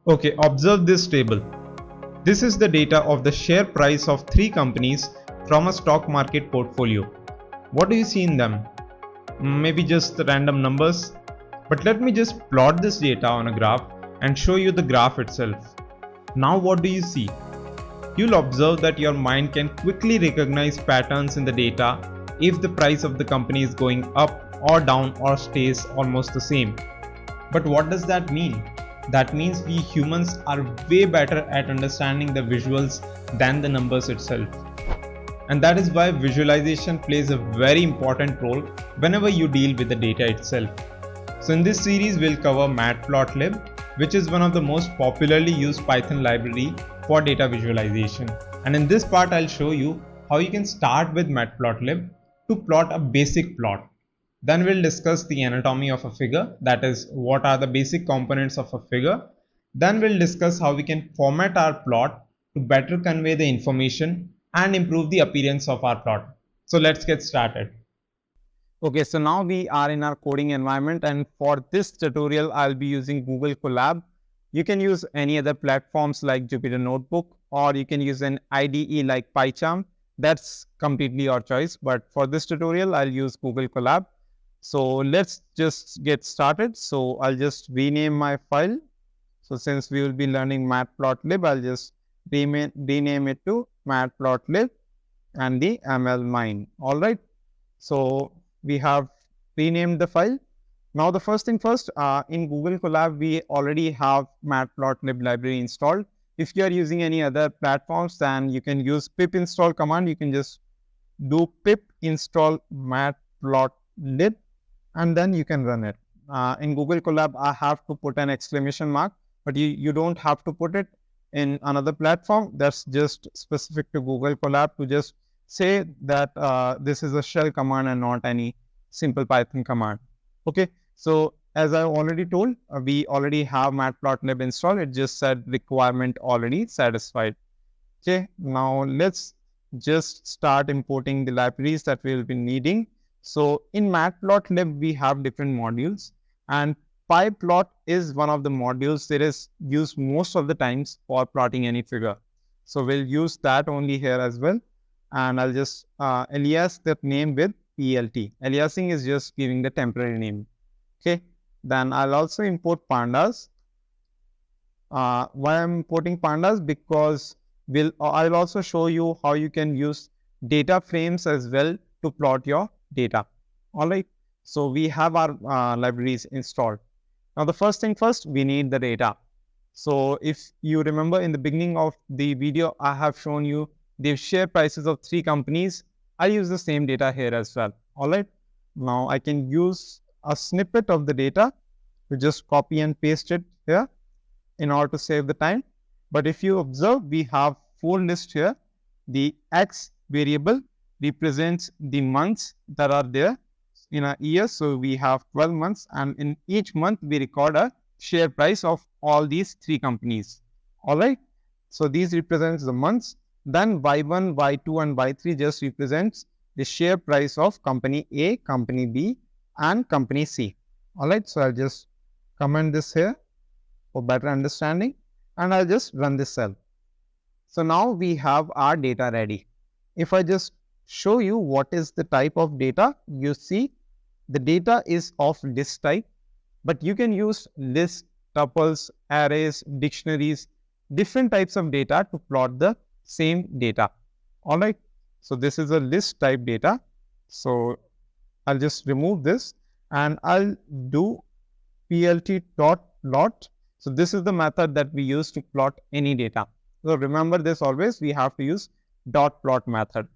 Okay, observe this table. This is the data of the share price of three companies from a stock market portfolio. What do you see in them? Maybe just the random numbers? But let me just plot this data on a graph and show you the graph itself. Now what do you see? You'll observe that your mind can quickly recognize patterns in the data if the price of the company is going up or down or stays almost the same. But what does that mean? That means we humans are way better at understanding the visuals than the numbers itself. And that is why visualization plays a very important role whenever you deal with the data itself. So in this series we'll cover matplotlib, which is one of the most popularly used Python library for data visualization. And in this part I'll show you how you can start with matplotlib to plot a basic plot. Then we'll discuss the anatomy of a figure, that is, what are the basic components of a figure. Then we'll discuss how we can format our plot to better convey the information and improve the appearance of our plot. So let's get started. Okay, so now we are in our coding environment, and for this tutorial, I'll be using Google Colab. You can use any other platforms like Jupyter Notebook, or you can use an IDE like PyCharm. That's completely your choice. But for this tutorial, I'll use Google Colab. So let's just get started. So I'll just rename my file. So since we will be learning matplotlib, I'll just rename it to matplotlib and the mlmine. All right. So we have renamed the file. Now the first thing first, in Google Colab, we already have matplotlib library installed. If you are using any other platforms, then you can use pip install command. You can just do pip install matplotlib and then you can run it. In Google Colab, I have to put an exclamation mark, but you don't have to put it in another platform. That's just specific to Google Colab to just say that this is a shell command and not any simple Python command. Okay, so as I already told, we already have matplotlib installed. It just said requirement already satisfied. Okay, now let's just start importing the libraries that we will be needing. So in matplotlib, we have different modules, and pyplot is one of the modules that is used most of the times for plotting any figure. So we'll use that only here as well. And I'll just alias that name with PLT. Aliasing is just giving the temporary name. Okay. Then I'll also import pandas. Why I'm importing pandas? Because I'll also show you how you can use data frames as well to plot your data. All right. So we have our libraries installed. Now the first thing first, we need the data. So if you remember in the beginning of the video, I have shown you the share prices of three companies. I use the same data here as well. All right. Now I can use a snippet of the data to just copy and paste it here in order to save the time. But if you observe, we have four lists here. The X variable represents the months that are there in a year. So we have 12 months, and in each month we record a share price of all these three companies. All right. So these represents the months. Then Y1, Y2 and Y3 just represents the share price of company A, company B and company C. All right. So I'll just comment this here for better understanding, and I'll just run this cell. So now we have our data ready. If I just show you what is the type of data, you see the data is of list type, but you can use list, tuples, arrays, dictionaries, different types of data to plot the same data. All right. So this is a list type data. So I'll just remove this and I'll do plt.plot. So this is the method that we use to plot any data. So remember this always, we have to use .plot method.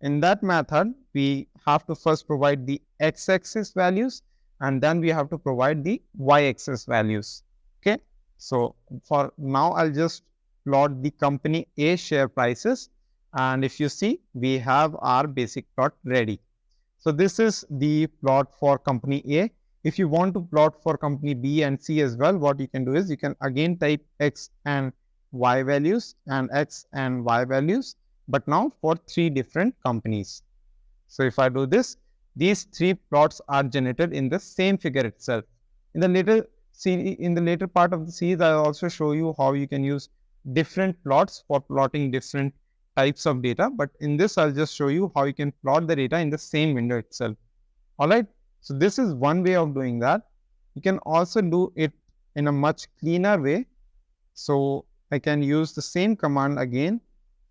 In that method, we have to first provide the x-axis values and then we have to provide the y-axis values. Okay. So for now, I'll just plot the company A share prices. And if you see, we have our basic plot ready. So this is the plot for company A. If you want to plot for company B and C as well, what you can do is you can again type X and Y values and X and Y values, but now for three different companies. So if I do this, these three plots are generated in the same figure itself. In the later in the later part of the series, I'll also show you how you can use different plots for plotting different types of data. But in this, I'll just show you how you can plot the data in the same window itself. All right. So this is one way of doing that. You can also do it in a much cleaner way. So I can use the same command again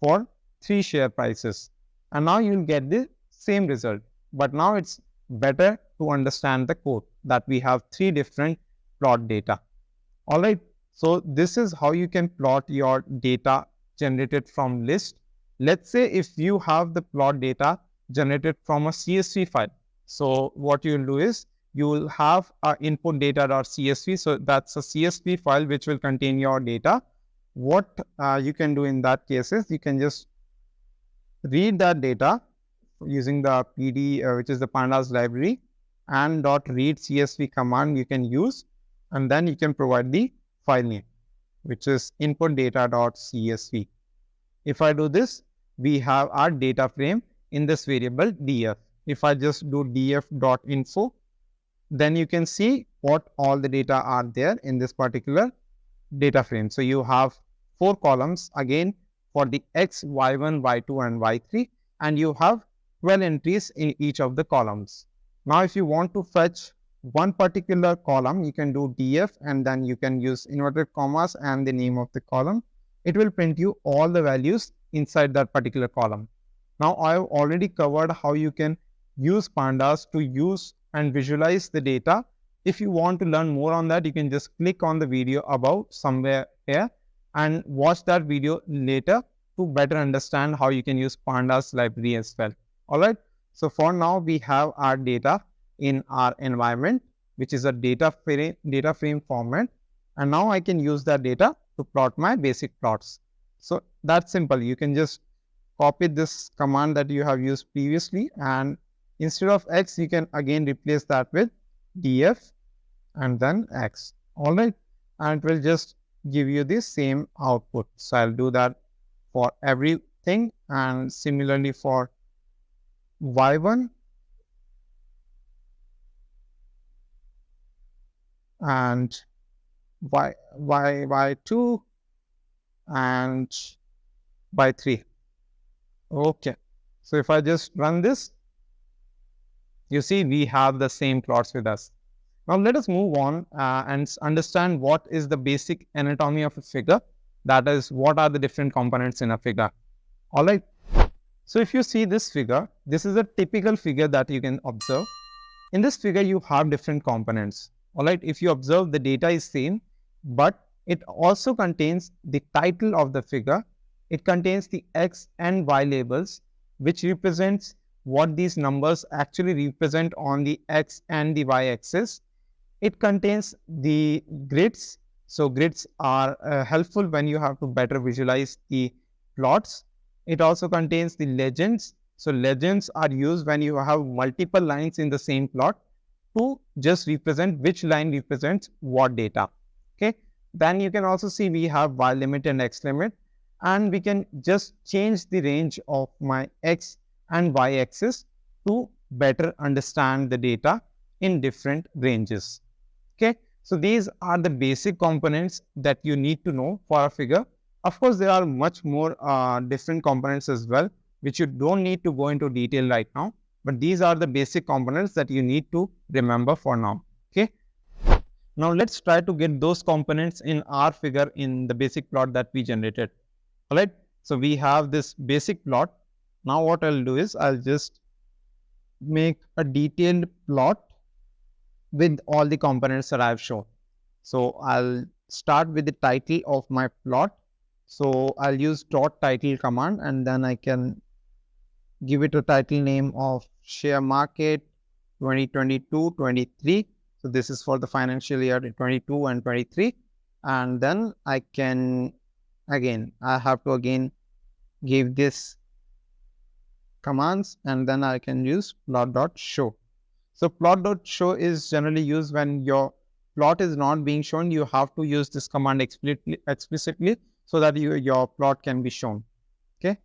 for 3 share prices. And now you'll get the same result. But now it's better to understand the code that we have 3 different plot data. All right. So this is how you can plot your data generated from list. Let's say if you have the plot data generated from a CSV file. So what you'll do is you will have a input data.csv. So that's a CSV file which will contain your data. What you can do in that case is you can just read that data using the PD, which is the pandas library, and .read CSV command you can use, and then you can provide the file name, which is input data.csv. If I do this, we have our data frame in this variable df. If I just do df.info, then you can see what all the data are there in this particular data frame. So you have 4 columns again for the x, y1, y2 and y3, and you have 12 entries in each of the columns. Now if you want to fetch one particular column, you can do df and then you can use inverted commas and the name of the column. It will print you all the values inside that particular column. Now I have already covered how you can use pandas to use and visualize the data. If you want to learn more on that, you can just click on the video about somewhere here and watch that video later to better understand how you can use pandas library as well. All right. So for now, we have our data in our environment, which is a data frame format. And now I can use that data to plot my basic plots. So that's simple. You can just copy this command that you have used previously, and instead of x, you can again replace that with df and then x. All right. And it will just give you the same output. So I'll do that for everything, and similarly for y1 and y2 and y3. Okay. So if I just run this, you see we have the same plots with us. Now let us move on and understand what is the basic anatomy of a figure. That is, what are the different components in a figure. All right. So if you see this figure, this is a typical figure that you can observe. In this figure, you have different components. All right. If you observe, the data is same, but it also contains the title of the figure. It contains the x and y labels, which represents what these numbers actually represent on the x and the y axis. It contains the grids. So grids are helpful when you have to better visualize the plots. It also contains the legends. So legends are used when you have multiple lines in the same plot to just represent which line represents what data. Okay. Then you can also see we have y limit and x limit, and we can just change the range of my x and y axis to better understand the data in different ranges. Okay. So these are the basic components that you need to know for a figure. Of course, there are much more different components as well, which you don't need to go into detail right now. But these are the basic components that you need to remember for now. Okay. Now let's try to get those components in our figure in the basic plot that we generated. All right. So we have this basic plot. Now what I'll do is I'll just make a detailed plot with all the components that I've shown. So I'll start with the title of my plot. So I'll use .title command, and then I can give it a title name of share market 2022-23. So this is for the financial year 22 and 23. And then I can I have to give this commands, and then I can use plot.show. So plot.show is generally used when your plot is not being shown. You have to use this command explicitly so that your plot can be shown. Okay.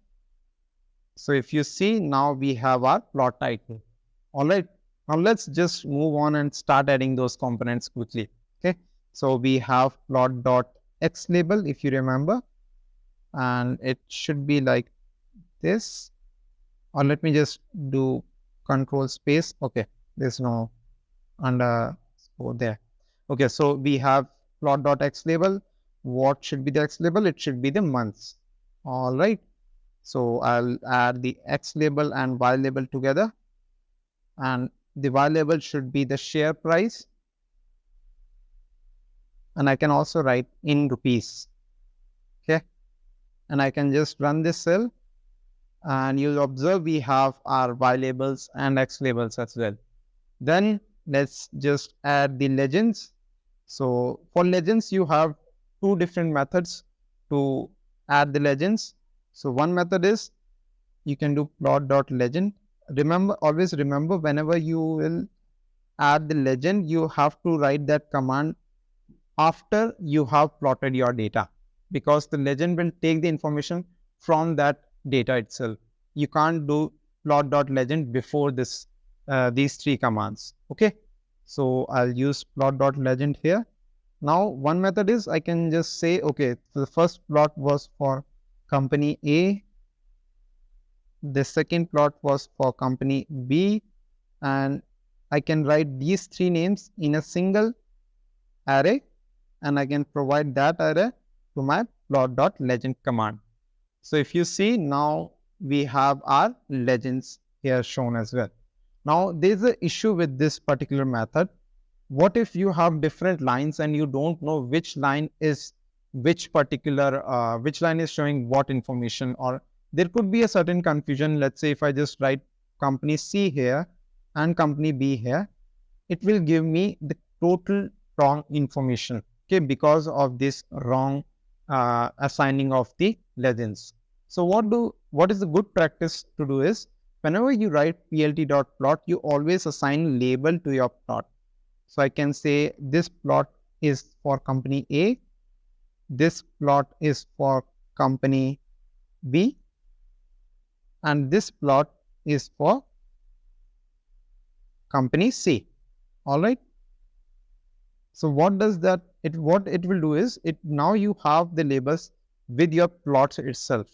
So if you see, now we have our plot title. All right. Now let's just move on and start adding those components quickly. Okay. So we have plot.x label, if you remember, and it should be like this. Or let me just do control space. Okay, there's no underscore there. Okay, so we have plot.x label. What should be the x label? It should be the months. All right. So I'll add the x label and y label together, and the y label should be the share price, and I can also write in rupees. Okay, and I can just run this cell, and you'll observe we have our y labels and x labels as well. Then let's just add the legends. So for legends, you have two different methods to add the legends. So one method is you can do plot.legend. Remember, always remember, whenever you will add the legend, you have to write that command after you have plotted your data, because the legend will take the information from that data itself. You can't do plot.legend before this these three commands. Okay, so I'll use plot.legend here. Now one method is I can just say, okay, so the first plot was for company A, the second plot was for company B, and I can write these three names in a single array, and I can provide that array to my plot.legend command. So if you see, now we have our legends here shown as well. Now there's an issue with this particular method. What if you have different lines and you don't know which line is which line is showing what information, or there could be a certain confusion. Let's say if I just write company C here and company B here, it will give me the total wrong information, okay, because of this wrong assigning of the legends. So what is the good practice to do is, whenever you write plt.plot, you always assign label to your plot. So I can say this plot is for company A, this plot is for company B, and this plot is for company C. All right. So what does that, what it will do is, now you have the labels with your plots itself.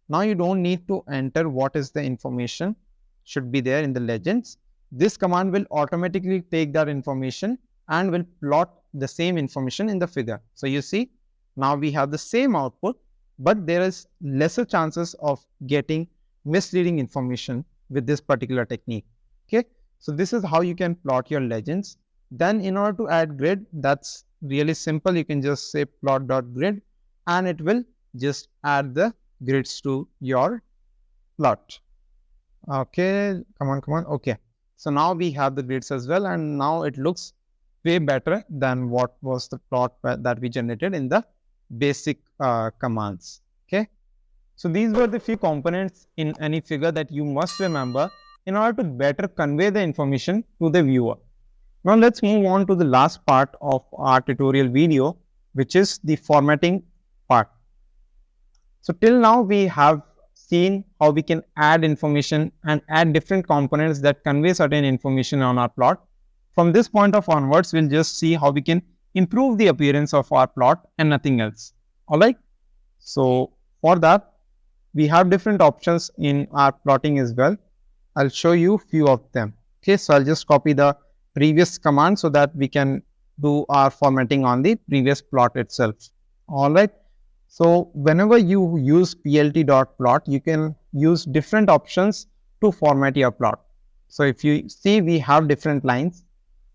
Now you don't need to enter what is the information should be there in the legends. This command will automatically take that information and will plot the same information in the figure. So you see, now we have the same output, but there is lesser chances of getting misleading information with this particular technique. Okay, so this is how you can plot your legends. Then in order to add grid, that's really simple. You can just say plot.grid, and it will just add the grids to your plot. Okay, come on. Okay, so now we have the grids as well, and now it looks way better than what was the plot that we generated in the basic commands. Okay, so these were the few components in any figure that you must remember in order to better convey the information to the viewer. Now let's move on to the last part of our tutorial video, which is the formatting part. So till now we have seen how we can add information and add different components that convey certain information on our plot. From this point of onwards, we'll just see how we can improve the appearance of our plot and nothing else. Alright. So for that, we have different options in our plotting as well. I'll show you few of them. Okay, so I'll just copy the previous command so that we can do our formatting on the previous plot itself. Alright. So whenever you use plt.plot, you can use different options to format your plot. So if you see, we have different lines.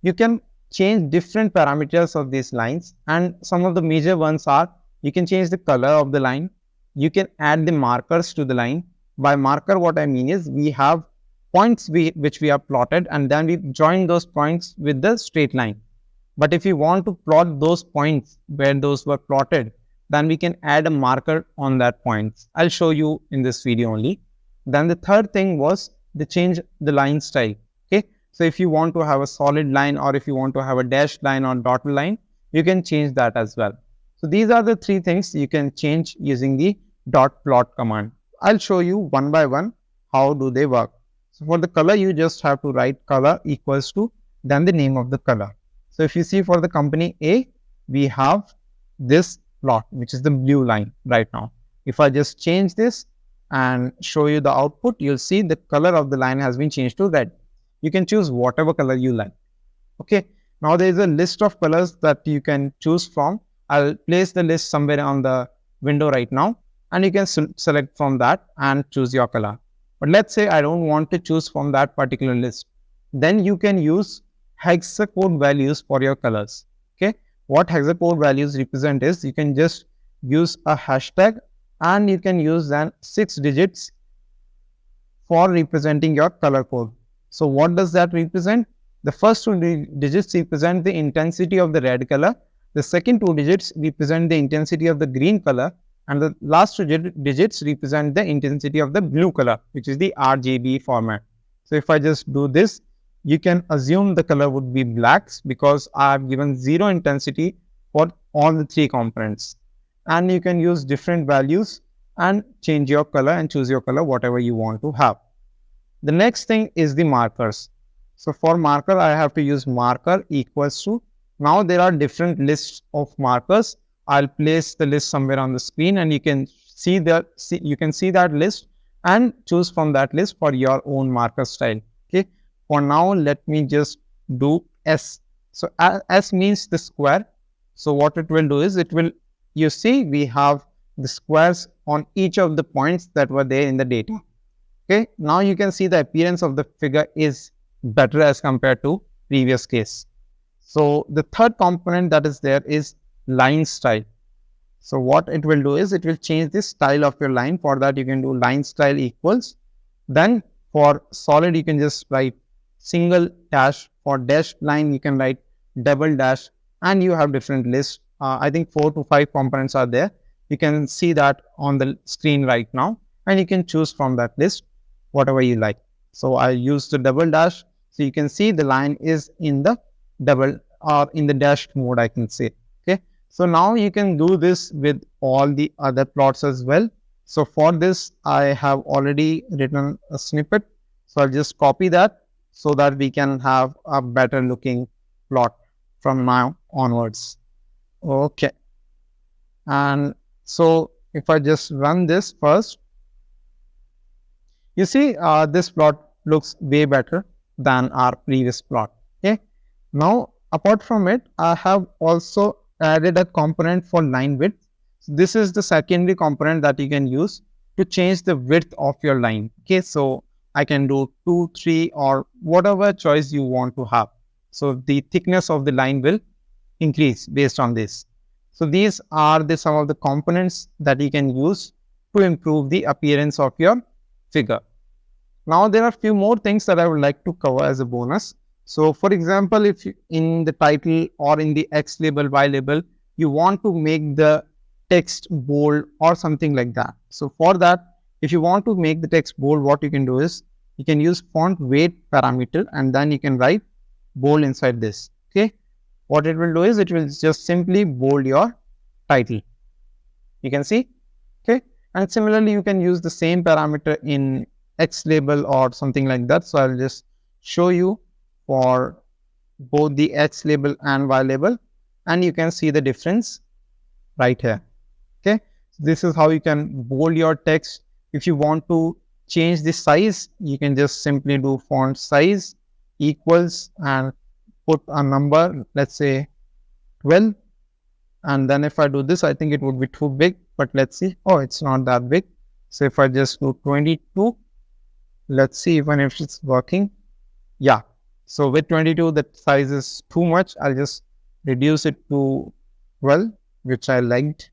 You can change different parameters of these lines, and some of the major ones are, you can change the color of the line. You can add the markers to the line. By marker, what I mean is, we have points which we have plotted, and then we join those points with the straight line. But if you want to plot those points where those were plotted, then we can add a marker on that point. I'll show you in this video only. Then the third thing was to change the line style. Okay, so if you want to have a solid line, or if you want to have a dashed line or dotted line, you can change that as well. So these are the three things you can change using the .plot command. I'll show you one by one how do they work. So for the color, you just have to write color equals to then the name of the color. So if you see for the company A, we have this plot, which is the blue line right now. If I just change this and show you the output, you'll see the color of the line has been changed to red. You can choose whatever color you like. Okay. Now there is a list of colors that you can choose from. I'll place the list somewhere on the window right now, and you can select from that and choose your color. But let's say I don't want to choose from that particular list. Then you can use hexacode values for your colors. Okay. What hexacode values represent is you can just use a hashtag and you can use then 6 digits for representing your color code. So what does that represent? The first 2 digits represent the intensity of the red color. The second 2 digits represent the intensity of the green color. And the last 2 digits represent the intensity of the blue color, which is the RGB format. So if I just do this, you can assume the color would be blacks because I have given 0 intensity for all the 3 components. And you can use different values and change your color and choose your color whatever you want to have. The next thing is the markers. So for marker, I have to use marker equals to. Now there are different lists of markers. I'll place the list somewhere on the screen, and you can see that list and choose from that list for your own marker style. Okay. For now, let me just do S. So S means the square. So what it will do is you see we have the squares on each of the points that were there in the data. Okay. Now you can see the appearance of the figure is better as compared to previous case. So the third component that is there is line style. So what it will do is it will change the style of your line. For that, you can do line style equals. Then for solid, you can just write single dash. For dashed line, you can write double dash, and you have different lists. I think 4 to 5 components are there. You can see that on the screen right now, and you can choose from that list whatever you like. So I use the double dash. So you can see the line is in the double or in the dashed mode, I can say. Okay. So now you can do this with all the other plots as well. So for this, I have already written a snippet. So I'll just copy that so that we can have a better looking plot from now onwards. Okay. And so if I just run this first, you see this plot looks way better than our previous plot. Okay. Now, apart from it, I have also added a component for line width. So this is the secondary component that you can use to change the width of your line. Okay. So I can do 2, 3 or whatever choice you want to have. So the thickness of the line will increase based on this. So these are some of the components that you can use to improve the appearance of your figure. Now there are a few more things that I would like to cover as a bonus. So for example, if you, in the title or in the X label, Y label, you want to make the text bold or something like that. So for that, if you want to make the text bold, what you can do is you can use font weight parameter, and then you can write bold inside this. Okay. What it will do is it will just simply bold your title. You can see. Okay. And similarly, you can use the same parameter in X label or something like that. So I'll just show you for both the X label and Y label, and you can see the difference right here. Okay. So this is how you can bold your text. If you want to change the size, you can just simply do font size equals and put a number, let's say 12. And then if I do this, I think it would be too big, but let's see. Oh, it's not that big. So if I just do 22, let's see even if it's working. Yeah. So with 22, the size is too much. I'll just reduce it to 12, which I liked.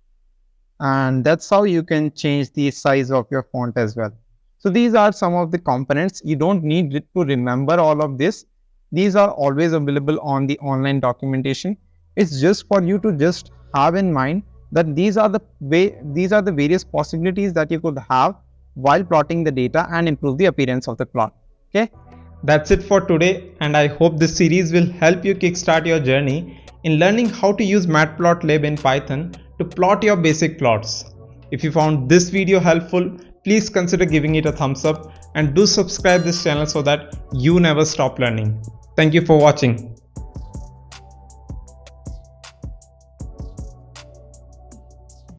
And that's how you can change the size of your font as well. So these are some of the components. You don't need to remember all of this. These are always available on the online documentation. It's just for you to just have in mind that these are the various possibilities that you could have while plotting the data and improve the appearance of the plot. Okay. That's it for today, and I hope this series will help you kickstart your journey in learning how to use matplotlib in Python to plot your basic plots. If you found this video helpful, please consider giving it a thumbs up and do subscribe this channel so that you never stop learning. Thank you for watching.